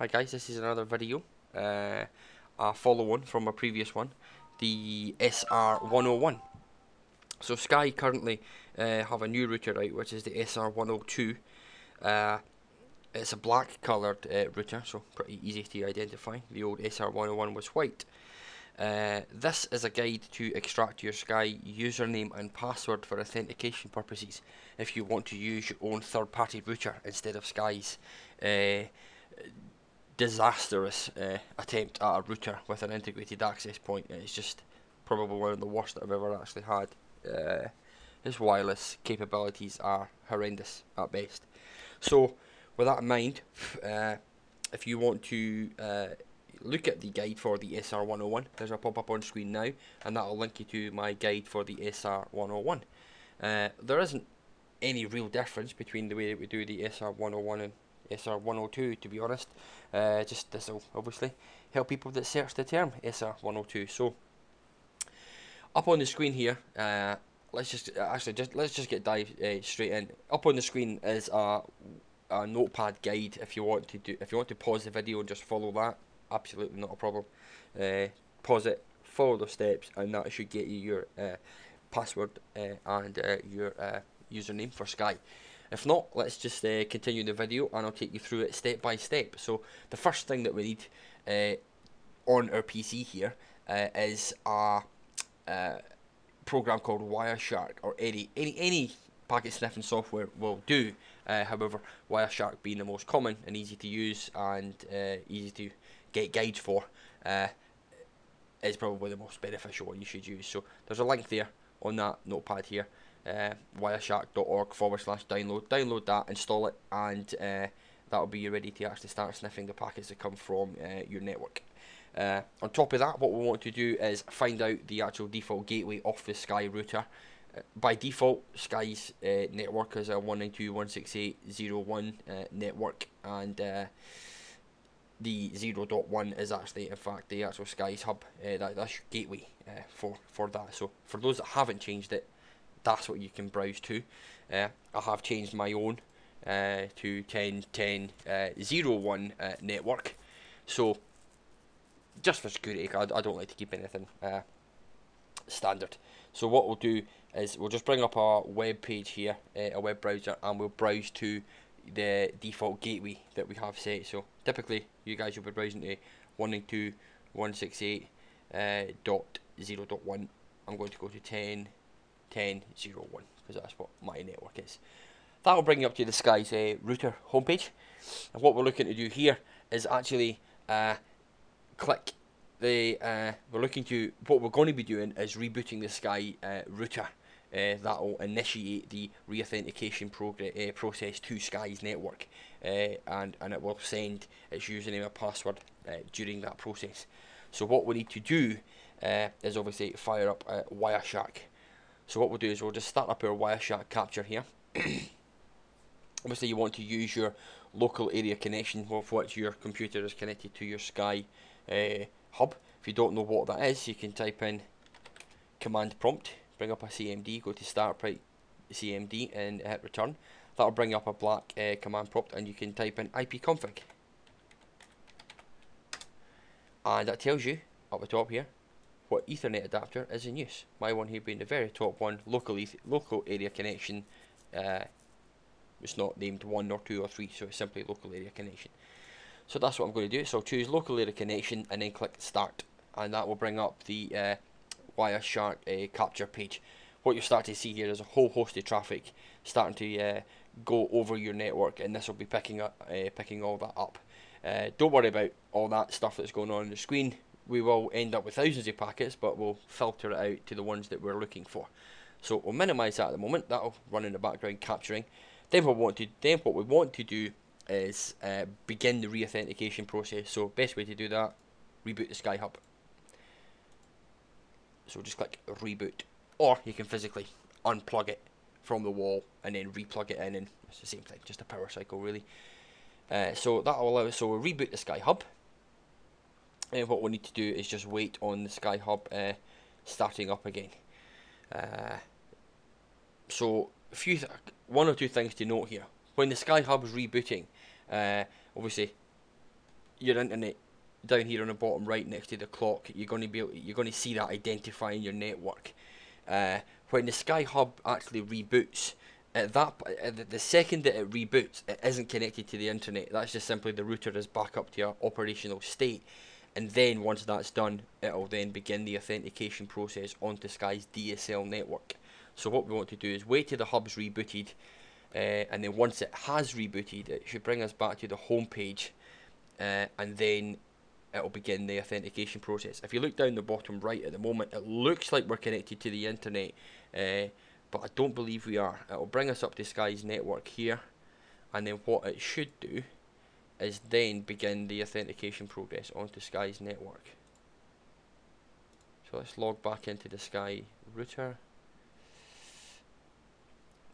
Hi guys, this is another video, a follow-on from a previous one, the SR101. So SKY currently have a new router out, which is the SR102. It's a black coloured router, so pretty easy to identify. The old SR101 was white. This is a guide to extract your SKY username and password for authentication purposes if you want to use your own third-party router instead of SKY's disastrous attempt at a router with an integrated access point. It's just probably one of the worst that I've ever actually had. His wireless capabilities are horrendous at best. So with that in mind, if you want to look at the guide for the SR101, there's a pop-up on screen now, and that will link you to my guide for the SR101. There isn't any real difference between the way that we do the SR101 and SR102, to be honest. Just this will obviously help people that search the term SR102. So up on the screen here, let's just get straight in. Up on the screen is a notepad guide. If you want to pause the video and just follow that, absolutely not a problem. Pause it, follow the steps, and that should get you your password and your username for SKY. If not, let's just continue the video and I'll take you through it step by step. So the first thing that we need on our PC here is a program called Wireshark, or any packet sniffing software will do. However, Wireshark being the most common and easy to use and easy to get guides for is probably the most beneficial one you should use. So there's a link there on that notepad here. wireshark.org/download. Download that, install it, and that'll be you ready to actually start sniffing the packets that come from your network. On top of that, what we want to do is find out the actual default gateway of the SKY router. By default, SKY's network is a 192.168.0.1 network, and the 0.1 is actually, in fact, the actual SKY's hub. That's your gateway for that. So for those that haven't changed it, that's what you can browse to. I have changed my own to 10.10.0.1 network. So just for security, I don't like to keep anything standard. So what we'll do is we'll just bring up our web page here, a web browser, and we'll browse to the default gateway that we have set. So typically you guys will be browsing to 192.168.0.1. I'm going to go to 10.10.0.1 because that's what my network is. That will bring you up to the SKY's router homepage, and what we're looking to do here is actually click the what we're going to be doing is rebooting the SKY router. That will initiate the re-authentication process to SKY's network, and it will send its username and password during that process. So what we need to do is obviously fire up Wireshark. So what we'll do is we'll just start up our Wireshark capture here. Obviously you want to use your local area connection of which your computer is connected to your SKY hub. If you don't know what that is, you can type in command prompt, bring up a CMD, go to start, write CMD, and hit return. That'll bring up a black command prompt, and you can type in ipconfig, and that tells you up the top here what Ethernet adapter is in use. My one here being the very top one, local area connection. It's not named 1 or 2 or 3, so it's simply local area connection. So that's what I'm going to do. So I'll choose local area connection and then click start, and that will bring up the Wireshark capture page. What you'll start to see here is a whole host of traffic starting to go over your network, and this will be picking all that up. Don't worry about all that stuff that's going on the screen. We will end up with thousands of packets, but we'll filter it out to the ones that we're looking for. So we'll minimize that at the moment. That'll run in the background capturing. Then what we want to do is begin the re-authentication process. So best way to do that, reboot the SKY hub. So just click reboot, or you can physically unplug it from the wall and then replug it in, and it's the same thing, just a power cycle really. So that will allow us, so we'll reboot the SKY hub, and what we need to do is just wait on the SKY hub starting up again. So one or two things to note here. When the SKY hub is rebooting, obviously your internet down here on the bottom right next to the clock, you're going to see that identifying your network. When the SKY HUB actually reboots, the second that it reboots, it isn't connected to the internet. That's just simply the router is back up to your operational state, and then once that's done, it'll then begin the authentication process onto Sky's DSL network. So what we want to do is wait till the hub's rebooted, and then once it has rebooted, it should bring us back to the home page, and then it'll begin the authentication process. If you look down the bottom right at the moment, it looks like we're connected to the internet, but I don't believe we are. It'll bring us up to Sky's network here, and then what it should do is then begin the authentication progress onto Sky's network. So let's log back into the Sky router.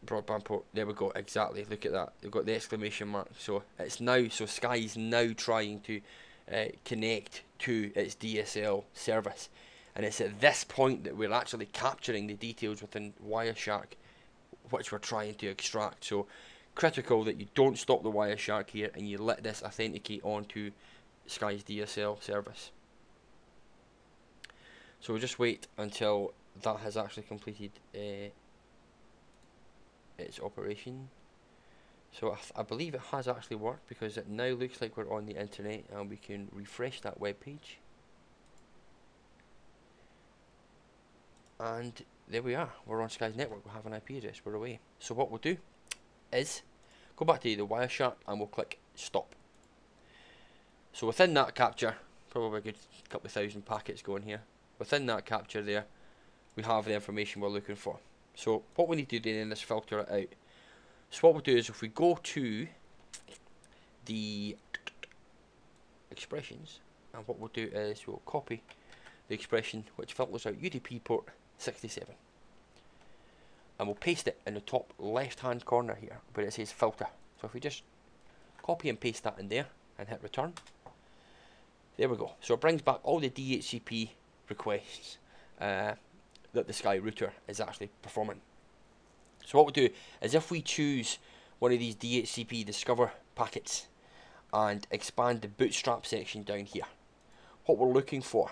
Broadband port, there we go, exactly, look at that, we've got the exclamation mark. So it's now, so Sky's now trying to connect to its DSL service, and it's at this point that we're actually capturing the details within Wireshark which we're trying to extract. So critical that you don't stop the Wireshark here and you let this authenticate onto Sky's DSL service. So we'll just wait until that has actually completed its operation. So I believe it has actually worked, because it now looks like we're on the internet, and we can refresh that web page. And there we are, we're on Sky's network, we have an IP address, we're away. So what we'll do is go back to the Wireshark and we'll click stop. So within that capture, probably a good couple of thousand packets going here, within that capture there, we have the information we're looking for. So what we need to do then is filter it out. So what we'll do is, if we go to the expressions, and what we'll do is we'll copy the expression which filters out udp.port 67, and we'll paste it in the top left hand corner here where it says filter. So if we just copy and paste that in there and hit return, there we go. So it brings back all the DHCP requests that the Sky router is actually performing. So what we'll do is, if we choose one of these DHCP discover packets and expand the bootstrap section down here, what we're looking for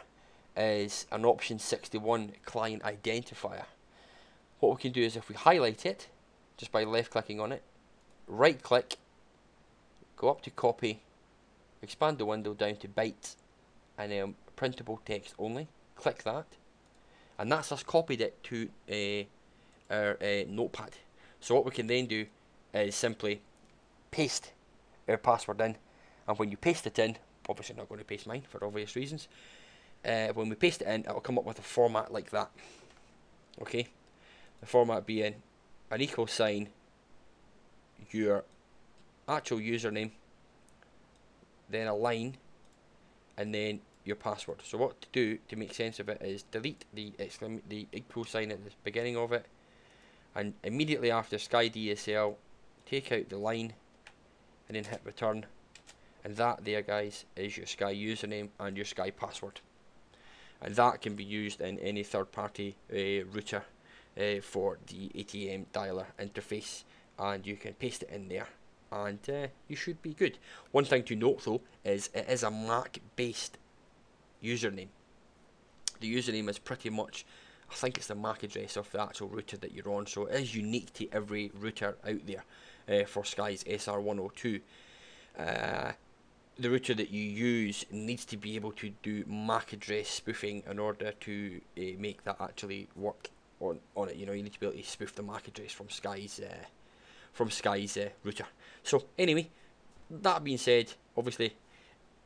is an option 61 client identifier. What we can do is, if we highlight it just by left clicking on it, right click, go up to copy, expand the window down to bytes, and then printable text only, click that, and that's us copied it to our notepad. So what we can then do is simply paste our password in, and when you paste it in, obviously not going to paste mine for obvious reasons, when we paste it in, it will come up with a format like that. Okay, the format being an equal sign, your actual username, then a line, and then your password. So what to do to make sense of it is delete the equal sign at the beginning of it, and immediately after Sky DSL, take out the line and then hit return, and that there, guys, is your Sky username and your Sky password, and that can be used in any third-party router for the ATM dialer interface, and you can paste it in there and you should be good. One thing to note though is it is a Mac based username. The username is pretty much, I think it's the MAC address of the actual router that you're on, so it is unique to every router out there for Sky's SR102. The router that you use needs to be able to do MAC address spoofing in order to make that actually work on it. You know, you need to be able to spoof the MAC address from Sky's router. So anyway, that being said, obviously,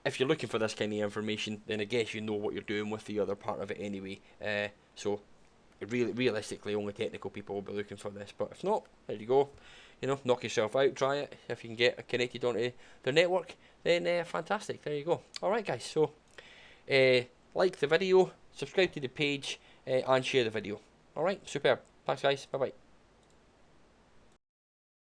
if you're looking for this kind of information, then I guess you know what you're doing with the other part of it anyway. So realistically, only technical people will be looking for this. But if not, there you go. You know, knock yourself out, try it. If you can get connected onto their network, then fantastic. There you go. Alright guys, so like the video, subscribe to the page, and share the video. Alright, superb. Thanks guys, bye bye.